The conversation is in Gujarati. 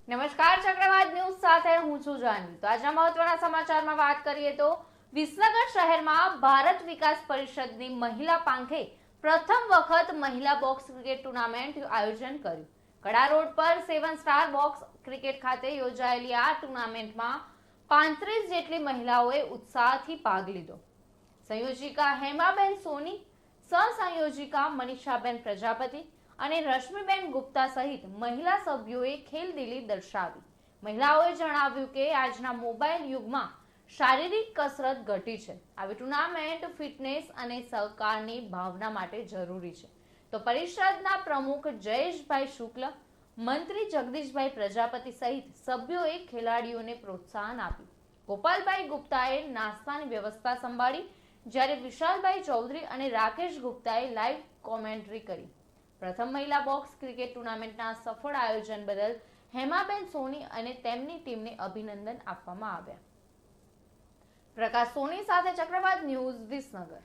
નમસ્કાર, ચક્રવાત ન્યૂઝ સાથે હું છું જાનવી। તો આજના મહત્વના સમાચારમાં વાત કરીએ તો વિસનગર શહેરમાં ભારત વિકાસ પરિષદની મહિલા પાંખે પ્રથમ વખત મહિલા બોક્સ ક્રિકેટ ટુર્નામેન્ટ આયોજન કર્યું। કડા રોડ પર 7 સ્ટાર બોક્સ ક્રિકેટ ખાતે યોજાયેલી આ ટુર્નામેન્ટમાં 35 જેટલી મહિલાઓએ ઉત્સાહથી ભાગ લીધો। સંયોજિકા હેમાબેન સોની, સહસંયોજિકા મનીષાબેન પ્રજાપતિ અને રશ્મિબેન ગુપ્તા સહિત મહિલા સભ્યોએ ખેલદિલી દર્શાવી। મહિલાઓએ જણાવ્યું કે આજના મોબાઈલ યુગમાં શારીરિક કસરત ઘટી છે। આવી ટુર્નામેન્ટ ફિટનેસ અને સહકારની ભાવના માટે જરૂરી છે। તો પરિષદના પ્રમુખ જયેશભાઈ શુક્લ, મંત્રી જગદીશભાઈ પ્રજાપતિ સહિત સભ્યોએ ખેલાડીઓને પ્રોત્સાહન આપ્યું। ગોપાલભાઈ ગુપ્તાએ નાસ્તાની વ્યવસ્થા સંભાળી, જ્યારે વિશાલભાઈ ચૌધરી અને રાકેશ ગુપ્તાએ લાઈવ કોમેન્ટ્રી કરી। પ્રથમ મહિલા બોક્સ ક્રિકેટ ટુર્નામેન્ટના સફળ આયોજન બદલ હેમાબેન સોની અને તેમની ટીમને અભિનંદન આપવામાં આવ્યા। પ્રકાશ સોની સાથે ચક્રવાત ન્યૂઝ, વિસનગર।